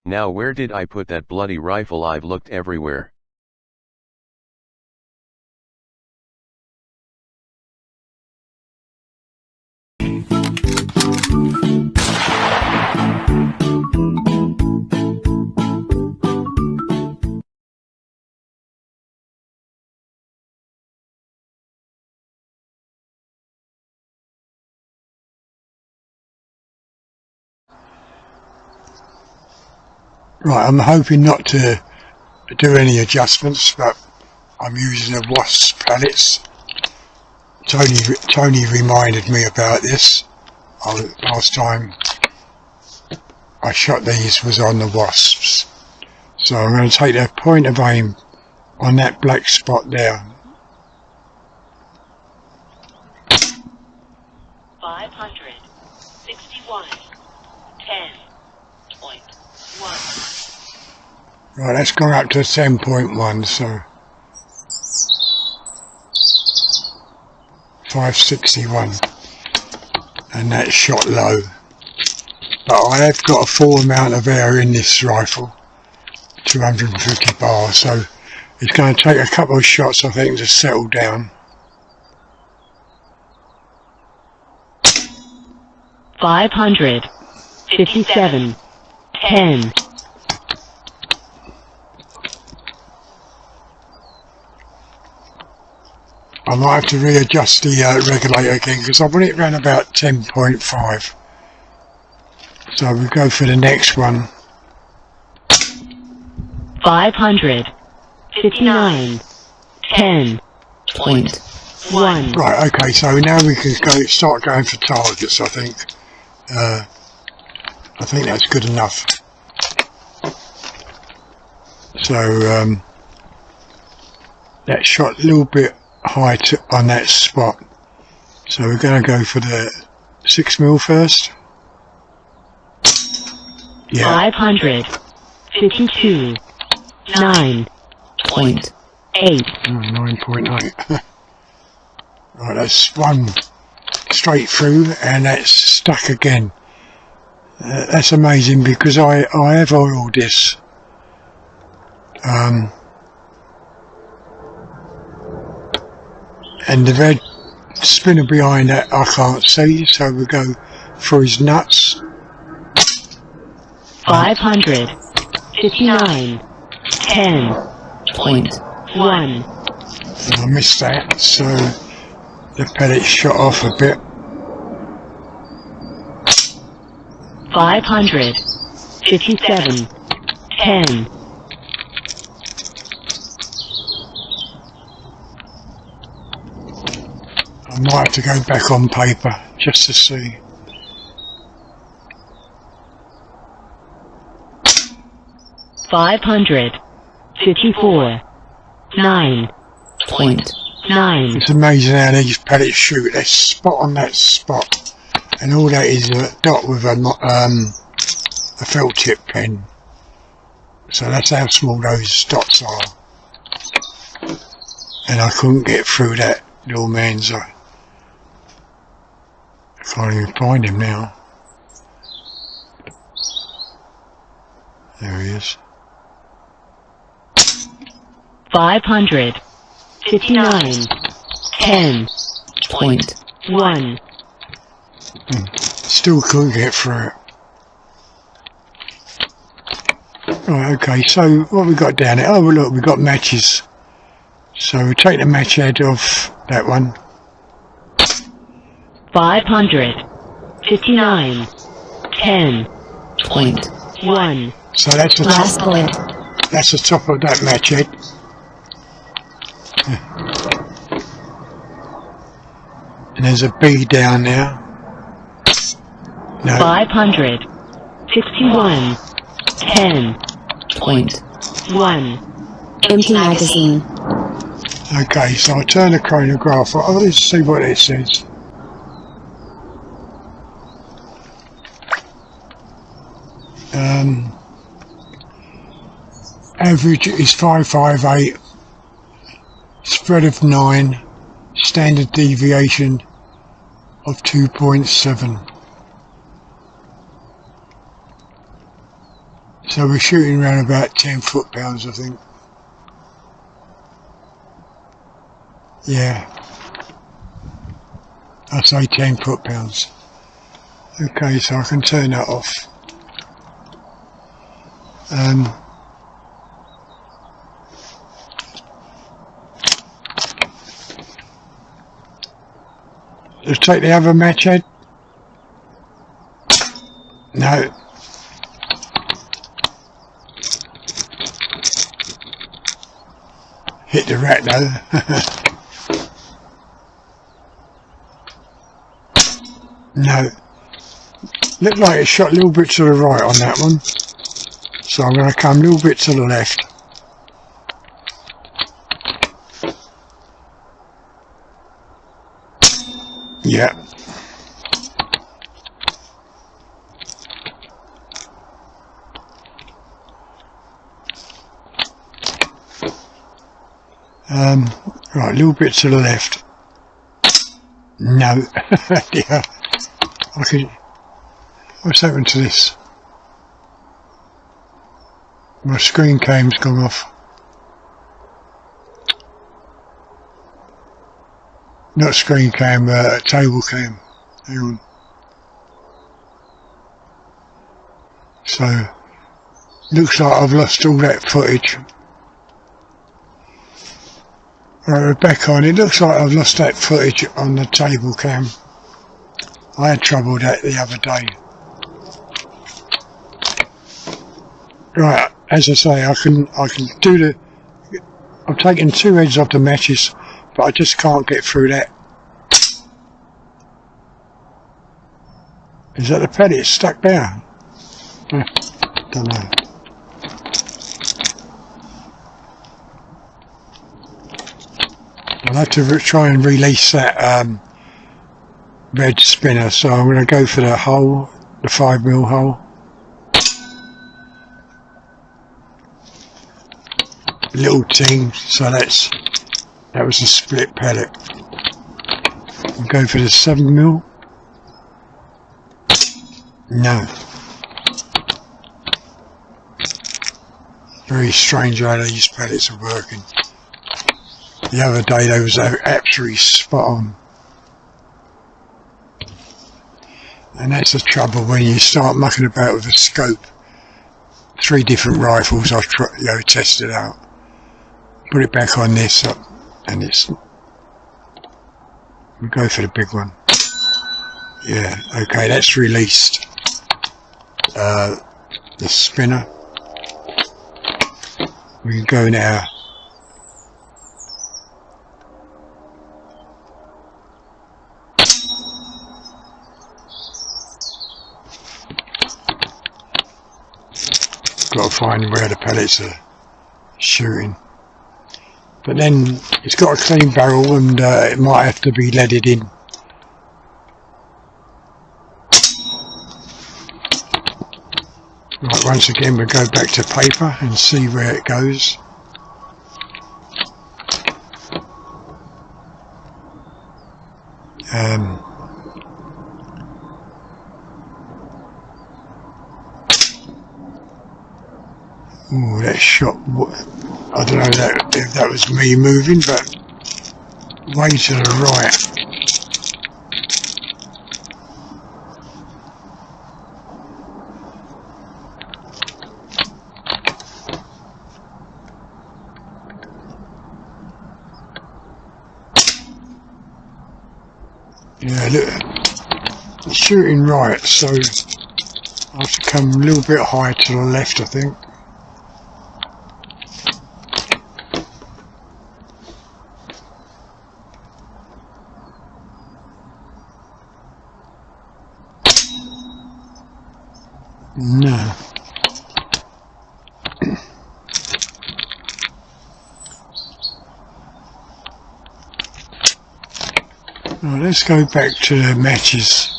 Now where did I put that bloody rifle? I've looked everywhere. Right, I'm hoping not to do any adjustments, but I'm using the wasp pellets. Tony reminded me about this. Last time I shot these was on the wasps. So I'm going to take the point of aim on that black spot there. 561, 10.1. Right, that's gone up to 10.1, so 561, and that's shot low. But I have got a full amount of air in this rifle, 250 bar, so it's going to take a couple of shots, I think, to settle down. 557, 10. I might have to readjust the regulator again because I want it around about 10.5. So we go for the next one. 559, 10.1. Right, okay, so now we can start going for targets, I think. I think that's good enough. So that shot a little bit high on that spot. So we're going to go for the 6mm first. Yeah. 552, 9.8. 9.8. Right, that's one straight through, and that's stuck again. That's amazing because I have oiled this. And the red spinner behind that I can't see, so we go for his nuts. 559, 10.1. I missed that, so the pellet shot off a bit. 557, 10. I might have to go back on paper just to see. $554, 9.9. It's amazing how these pellets shoot. They spot on that spot, and all that is a dot with a felt tip pen. So that's how small those dots are. And I couldn't get through that little man's eye. I can't even find him now. There he is. 559, 10.1. Still couldn't get through it. Right, okay, so what we got down there? Oh, look, we got matches. So we take the match head off that one. 559, 10.1. So that's the top. That's the top of that match head. And there's a B down there. No. 561, 10.1. Empty magazine. Okay, so I turn the chronograph on. Oh, let's see what it says. Average is 558, spread of 9, standard deviation of 2.7. So we're shooting around about 10 foot-pounds, I think. Yeah, I say 10 foot-pounds. Okay, so I can turn that off. Let's take the other match head. No. Hit the rat though. No. Looked like it shot a little bit to the right on that one. So I'm going to come a little bit to the left. Yeah. Right, a little bit to the left. No. Yeah. What's happened to this? My screen cam's gone off. Not screen cam, table cam. Hang on. So, looks like I've lost all that footage. Right, we're back on. It looks like I've lost that footage on the table cam. I had trouble with that the other day. Right, as I say, I can do the. I've taken 2 heads off the matches, but I just can't get through that. Is that the pellet stuck down? Don't know. I'll have to try and release that red spinner, so I'm going to go for the hole, the 5mm hole. Little ting, so that was a split pellet. I'll go for the 7mm. No. Very strange how these pellets are working. The other day they was absolutely spot on. And that's the trouble when you start mucking about with a scope. 3 different rifles I've tested out. Put it back on this and we'll go for the big one. Yeah, okay, that's released the spinner. We can go now. Got to find where the pellets are shooting. But then it's got a clean barrel and it might have to be leaded in. Right, once again we'll go back to paper and see where it goes. Oh, that shot, I don't know if that was me moving, but way to the right. Yeah, look, it's shooting right, so I have to come a little bit higher to the left, I think. No. Well, let's go back to the matches.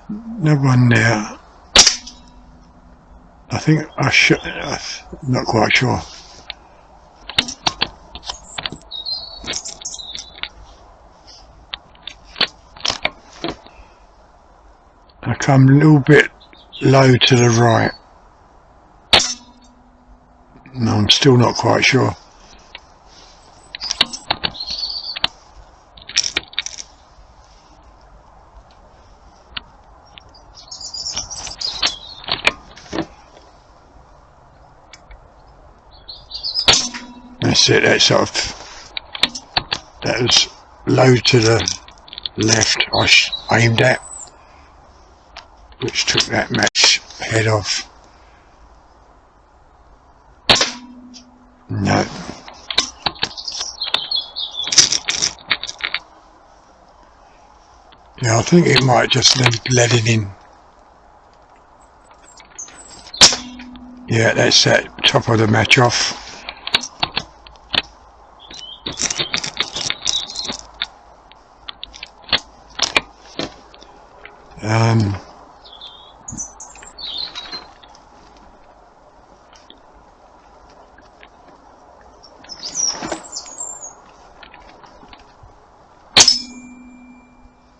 No one there. I think I should. I'm not quite sure. I come a little bit low to the right. No, I'm still not quite sure. That's it, that sort of, that was low to the left I aimed at, which took that match head off. No. Yeah, I think it might just need leading in. Yeah, that's that top of the match off.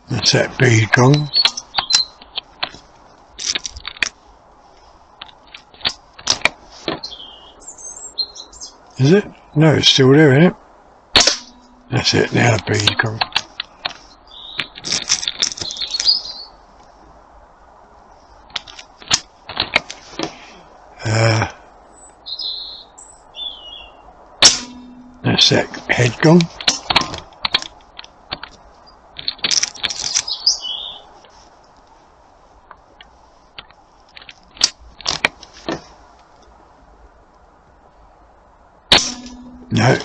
That's that bead gone. Is it? No, it's still there, isn't it? That's it, now the bead gone. That's that head gone. No.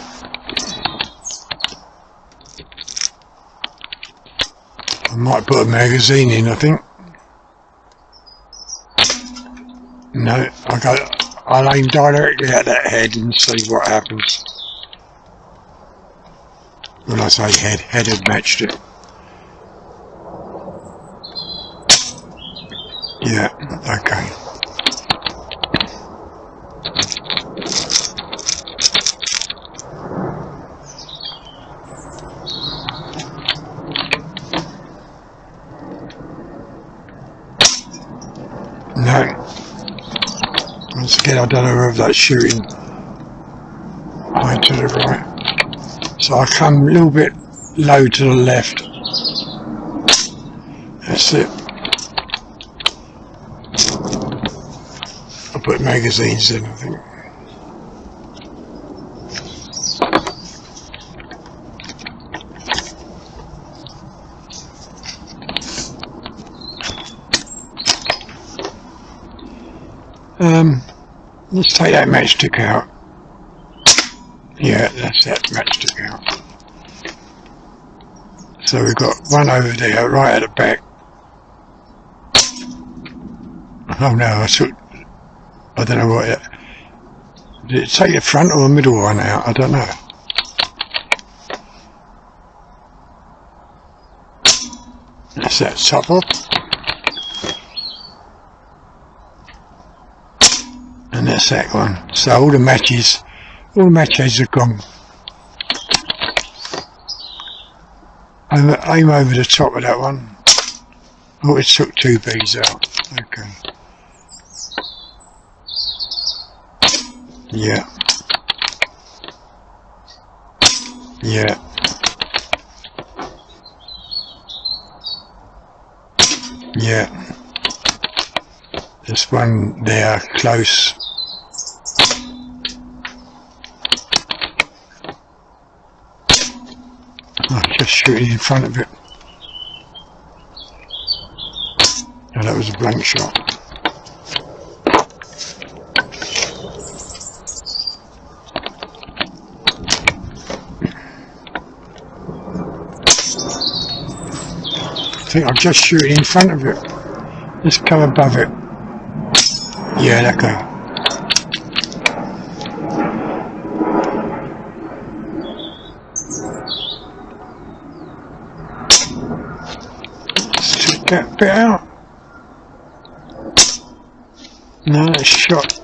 I might put a magazine in, I think. No, I'll aim directly at that head and see what happens. When I say head had matched it. Yeah, okay. No. Once again, I don't know whether that's shooting right to the right. So I come a little bit low to the left. That's it. I'll put magazines in, I think. Let's take that matchstick out. Yeah, that's that matchstick out. So we've got one over there, right at the back. Oh no, I don't know what it... Did it take the front or the middle one out? I don't know. That's that top up. And that's that one. So all the matches are gone. Aim over the top of that one. Oh, it took two beads out. Okay. Yeah. Yeah. Yeah. There's one there close. Oh, just shooting in front of it. No, that was a blank shot. I think I'm just shooting in front of it. Just come above it. Yeah, okay. Stick that bit out. No, that shot.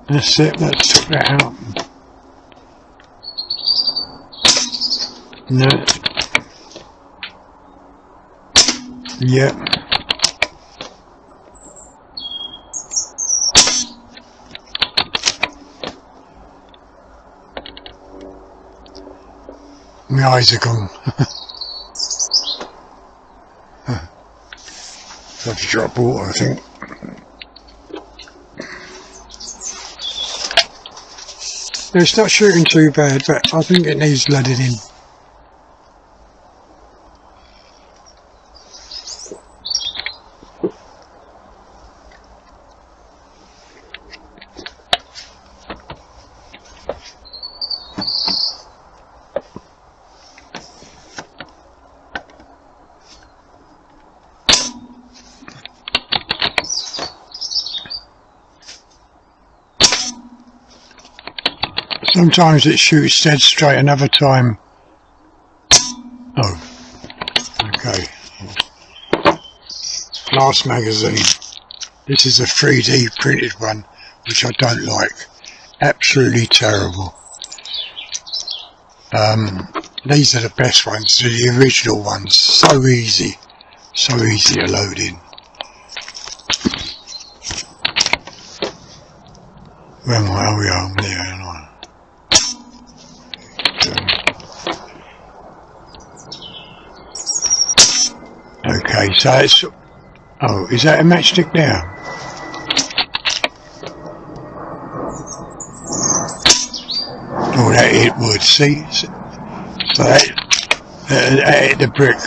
That's it, that took that out. No. Yeah. my eyes are gone. I have to drop water, I think. It's not shooting too bad, but I think it needs leading in. Sometimes it shoots dead straight, another time. Oh, okay. Last magazine. This is a 3D printed one, which I don't like. Absolutely terrible. These are the best ones, the original ones. So easy to load in. Where am I? Oh yeah, I'm there, aren't I? Okay, so it's... Oh, is that a matchstick there? Oh, that hit wood, see? So that hit the brick.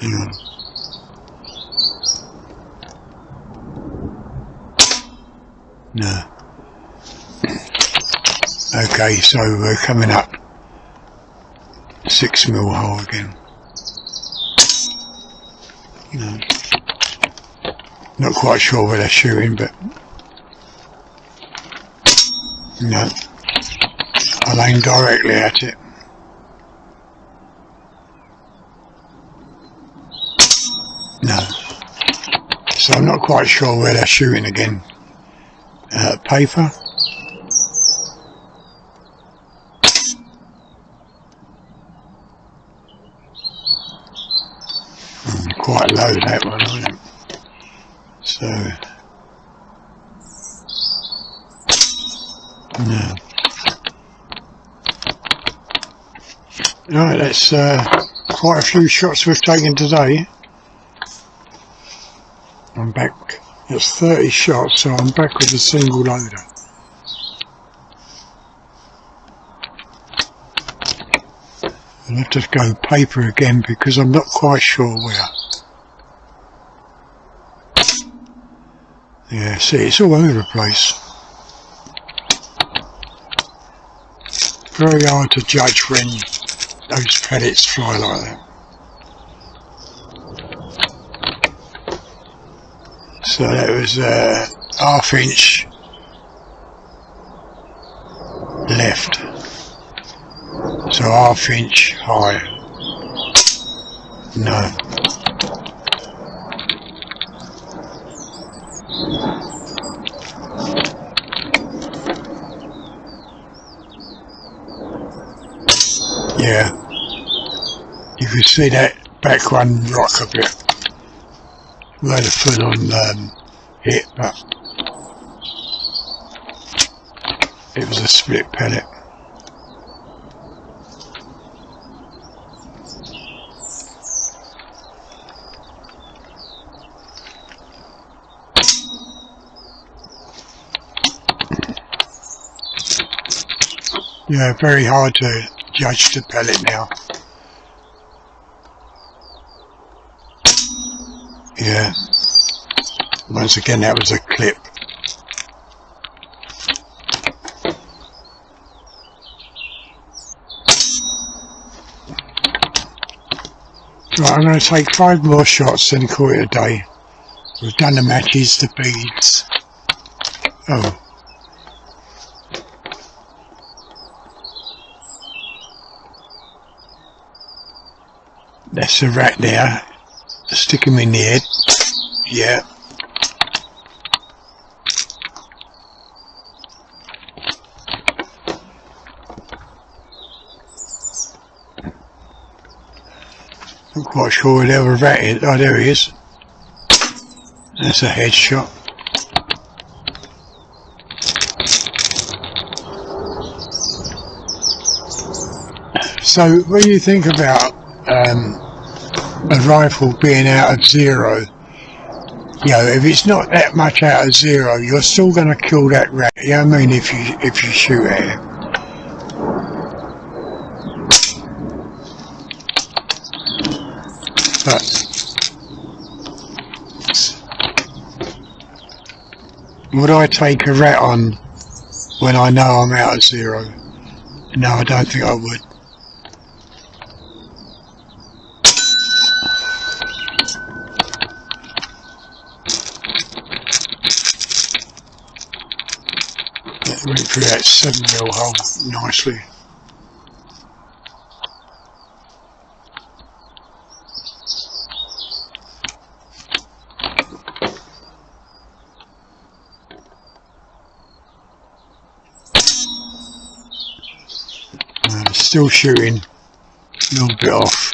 Hang on. No. Okay, so we're coming up 6mm hole again. Not quite sure where they're shooting, but no, I'll aim directly at it. No, so I'm not quite sure where they're shooting again. Paper. Quite low that one, isn't it? So no. Right, that's quite a few shots we've taken today. I'm back. That's 30 shots, so I'm back with a single loader. I'll have to go paper again because I'm not quite sure where. Yeah, see, it's all over the place. Very hard to judge when those pellets fly like that. So that was a ½ inch left. So ½ inch high. No. Yeah, you can see that back one rock a bit where the full on hit, but it was a split pellet. Yeah, very hard to judge the pellet now. Yeah, once again that was a clip. Right, I'm going to take 5 more shots and call it a day. We've done the matches, the beads. Oh. That's a rat there. Stick him in the head. Yeah. Not quite sure where the other rat is. Oh, there he is. That's a headshot. So when you think about a rifle being out of zero, you know, if it's not that much out of zero, you're still going to kill that rat. You know what I mean? If you shoot at it. But would I take a rat on when I know I'm out of zero? No, I don't think I would. That went through that 7mm hole nicely. Still shooting, a little bit off.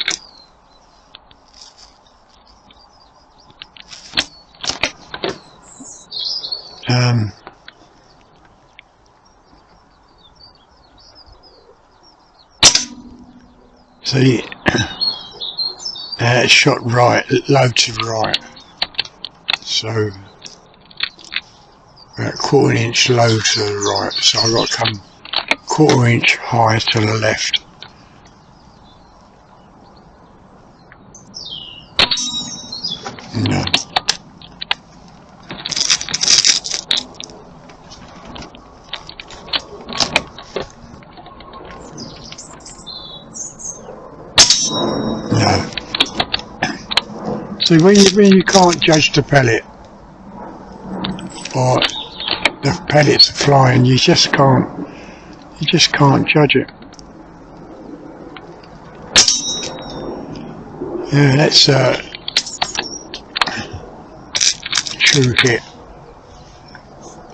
See, it's shot right, low to right, so about 1/4 inch low to the right, so I've got to come 1/4 inch high to the left. No. No. See, when you can't judge the pellet, or the pellets are flying, you just can't judge it. Yeah, that's a true hit,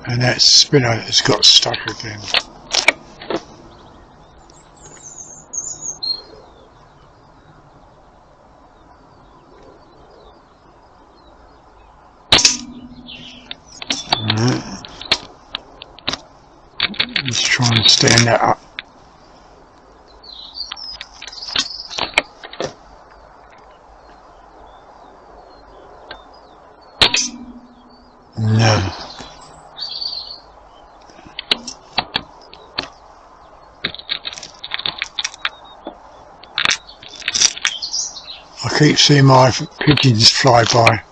and that spinner has got stuck again. Let's try and stand that up. No. I keep seeing my pigeons fly by.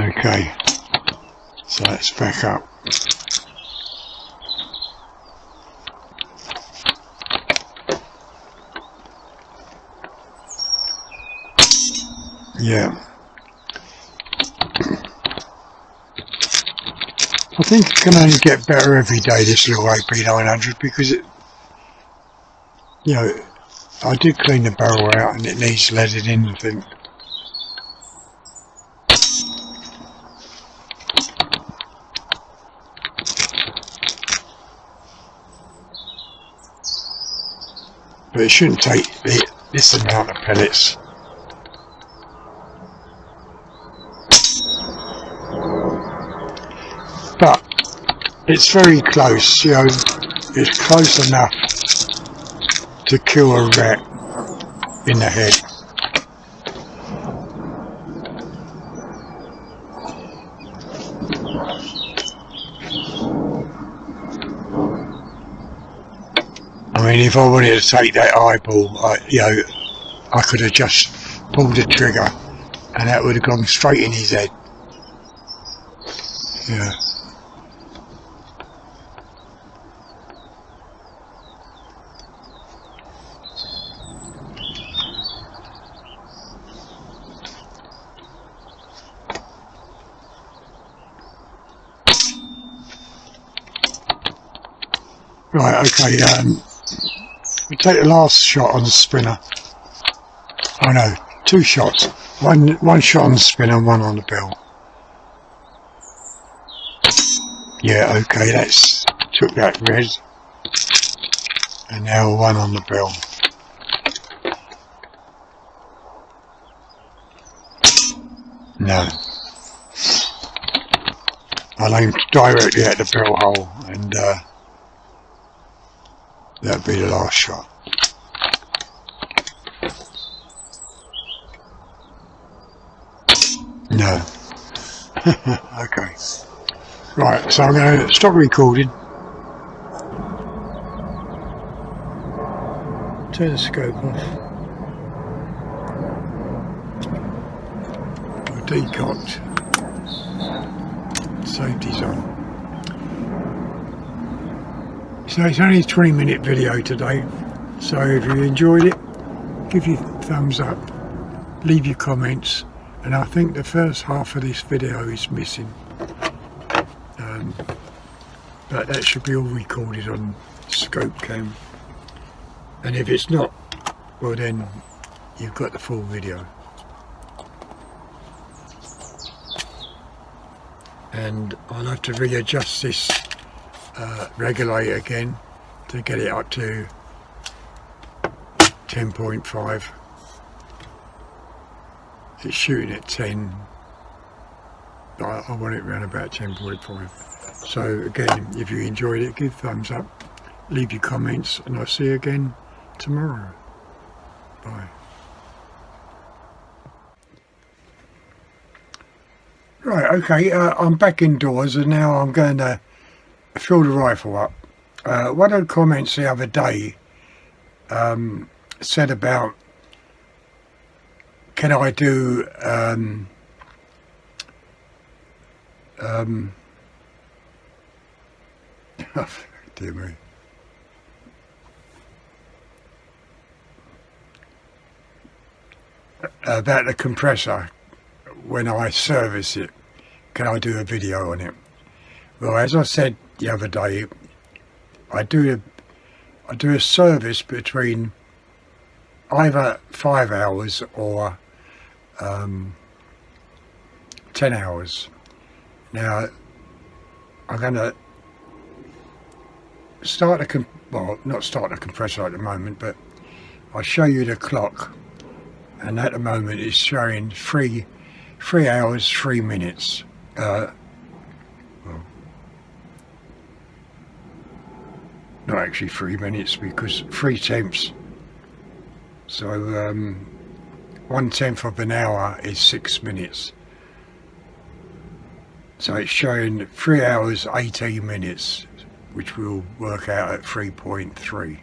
Okay, so let's back up. Yeah. I think it can only get better every day, this little AP900, because it, you know, I did clean the barrel out and it needs leaded in, I think. But it shouldn't take this amount of pellets. But it's very close, you know, it's close enough to kill a rat in the head. I mean, if I wanted to take that eyeball, I could have just pulled the trigger and that would have gone straight in his head. Yeah. Right, okay, we take the last shot on the spinner. Oh no, 2 shots. One shot on the spinner and 1 on the bell. Yeah, okay, that's took that red. And now 1 on the bell. No. I'll aim directly at the bell hole, and that'll be the last shot. No. Okay. Right, so I'm going to stop recording. Turn the scope off. We're decocked. Safety's on. So it's only a 20-minute video today. So if you enjoyed it, give your thumbs up, leave your comments. And I think the first half of this video is missing. But that should be all recorded on scope cam. And if it's not, well then you've got the full video. And I'll have to readjust this regulator again to get it up to 10.5. It's shooting at 10, but I want it around about 10.5. So again, if you enjoyed it, give thumbs up, leave your comments, and I'll see you again tomorrow. Bye. Right, okay, I'm back indoors and now I'm going to fill the rifle up. One of the comments the other day said about, can I do dear me. About the compressor when I service it, can I do a video on it? Well, as I said the other day, I do a service between either 5 hours or 10 hours. Now I'm going to start not start the compressor at the moment, but I'll show you the clock, and at the moment it's showing 3 hours 3 minutes. Well, not actually 3 minutes, because 3 tenths, so 1/10 of an hour is 6 minutes, so it's showing 3 hours 18 minutes, which will work out at 3.3.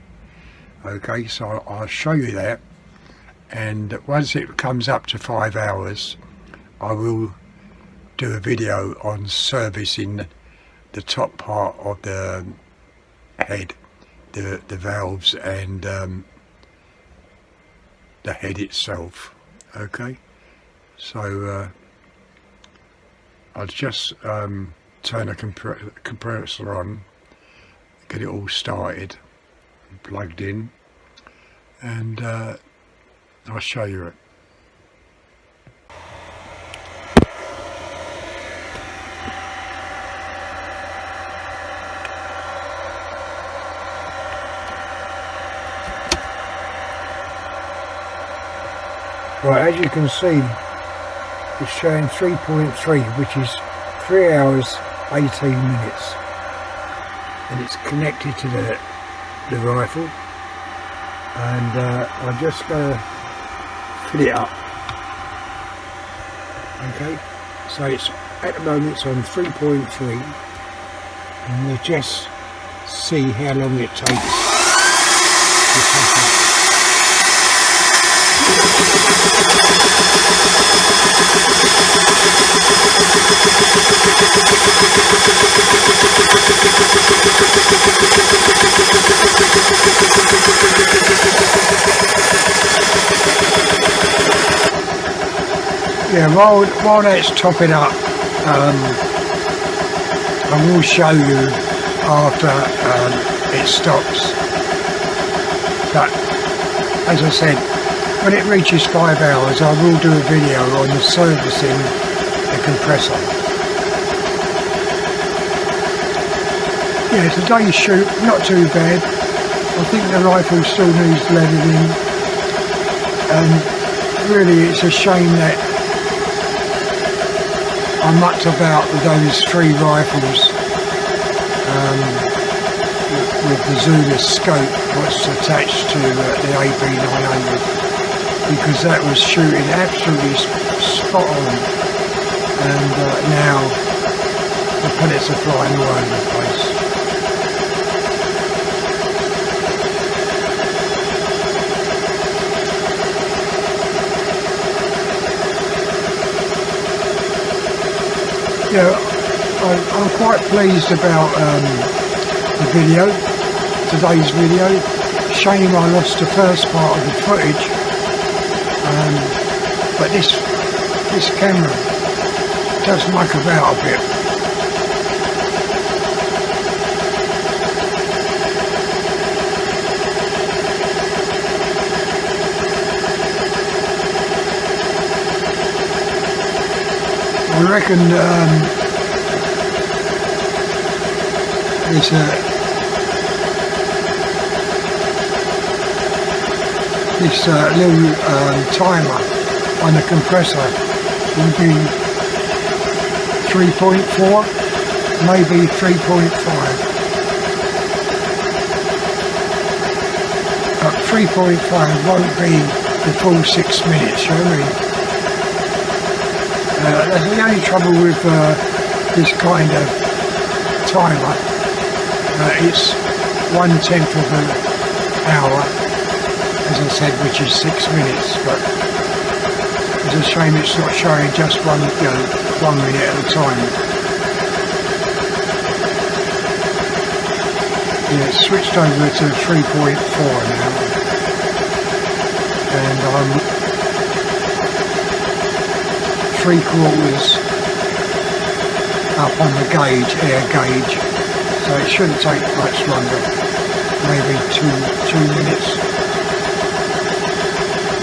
Okay, so I'll show you that, and once it comes up to 5 hours I will do a video on servicing the top part of the head, the valves and the head itself. Okay, so I'll just turn the compressor on, get it all started and plugged in, and I'll show you it. Right, as you can see, it's showing 3.3, which is 3 hours 18 minutes, and it's connected to the rifle, and I'm just going to fill it up. Okay, so it's at the moment it's on 3.3, and we'll just see how long it takes to top up. Yeah, while that's topping up, I will show you after it stops. But as I said, when it reaches 5 hours I will do a video on the servicing the compressor. Yeah, today's shoot, not too bad. I think the rifle still needs leveling, and really it's a shame that I mucked about with those 3 rifles with the Zulu scope what's attached to the AP900, because that was shooting absolutely spot on, and now the pellets are flying all over the place. Yeah, I'm quite pleased about the video, today's video. Shame I lost the first part of the footage, but this camera does muck about a bit. I reckon this little timer on the compressor will be 3.4, maybe 3.5. But 3.5 won't be the full 6 minutes, you know what I mean? That's the only trouble with this kind of timer. It's 1/10 of an hour, as I said, which is 6 minutes. But it's a shame it's not showing just 1 minute at a time. Yeah, it's switched over to 3.4 now, and I'm 3/4 up on the gauge, air gauge, so it shouldn't take much longer, maybe two minutes.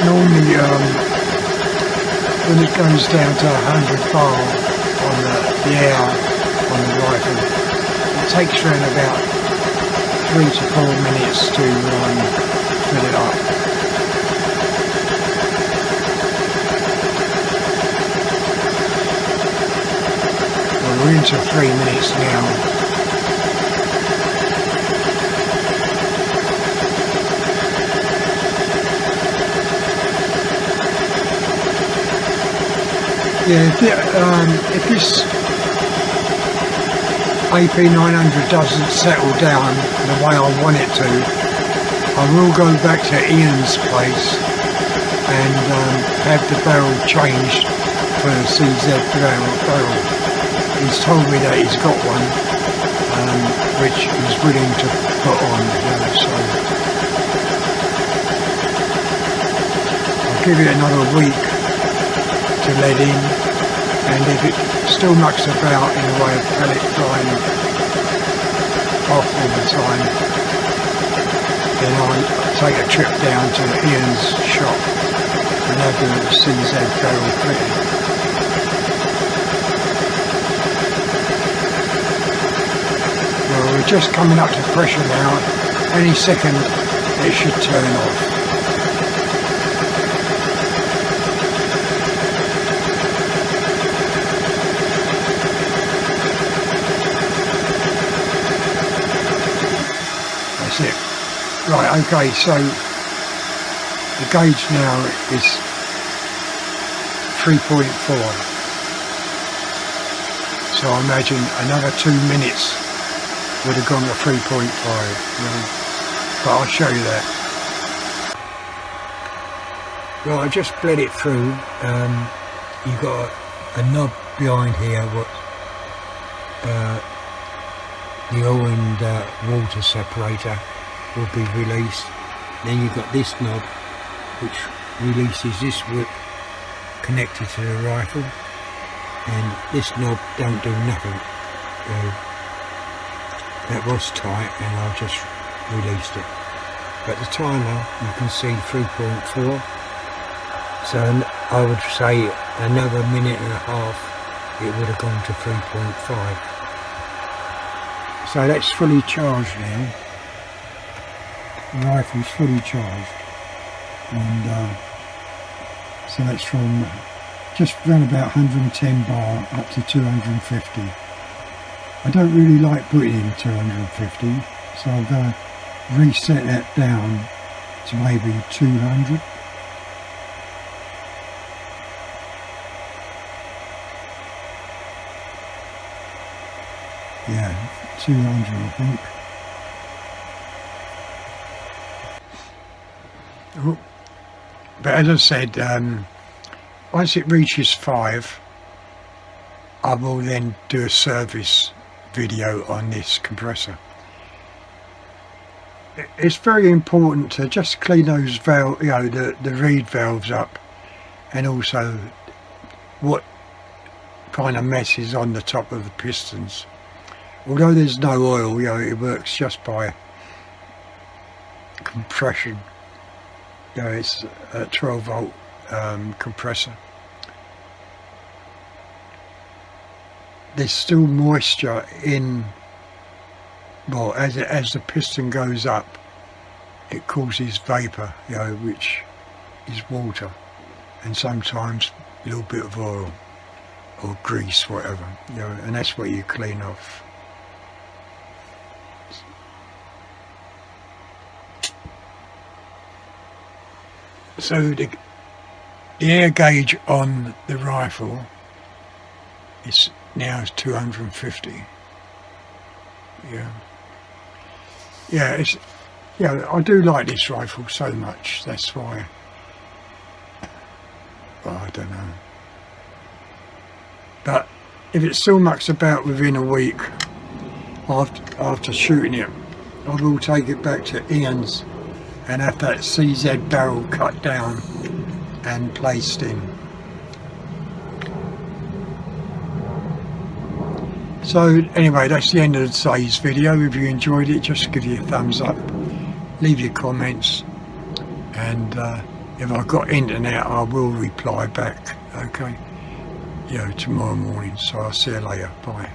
Normally when it goes down to 100 bar on the air on the rifle, it takes around about 3 to 4 minutes to fill it up. We're into 3 minutes now. Yeah, if this AP900 doesn't settle down the way I want it to, I will go back to Ian's place and have the barrel changed for the CZ barrel. He's told me that he's got one, which he's willing to put on, so I'll give it another week to let in, and if it still mucks about in the way of pellet flying off all the time, then I'll take a trip down to Ian's shop and have the CZ barrel fitted. We're just coming up to pressure now. Any second it should turn off. That's it. Right, okay, so the gauge now is 3.4. So I imagine another 2 minutes would have gone to 3.5, but I'll show you that. Right, I just bled it through. You've got a knob behind here, what the oil and water separator will be released. Then you've got this knob which releases this whip connected to the rifle, and this knob don't do nothing. That was tight and I just released it. But the timer, you can see 3.4, so I would say another minute and a half it would have gone to 3.5. So that's fully charged now. The rifle's fully charged, and so that's from just run about 110 bar up to 250. I don't really like putting in 250, so I'm going to reset that down to maybe 200. Yeah, 200 I think. Oh, but as I said, once it reaches 5, I will then do a service video on this compressor. It's very important to just clean those valve, the reed valves up, and also what kind of mess is on the top of the pistons. Although there's no oil, it works just by compression. It's a 12 volt compressor. There's still moisture in, well, as the piston goes up, it causes vapour, which is water, and sometimes a little bit of oil or grease, whatever, and that's what you clean off. So the air gauge on the rifle is now 250. I do like this rifle so much. That's why. Well, I don't know. But if it still mucks about within a week after shooting it, I will take it back to Ian's and have that CZ barrel cut down and placed in. So anyway, that's the end of today's video. If you enjoyed it, just give you a thumbs up, leave your comments, and if I've got internet I will reply back, okay, tomorrow morning. So I'll see you later, bye.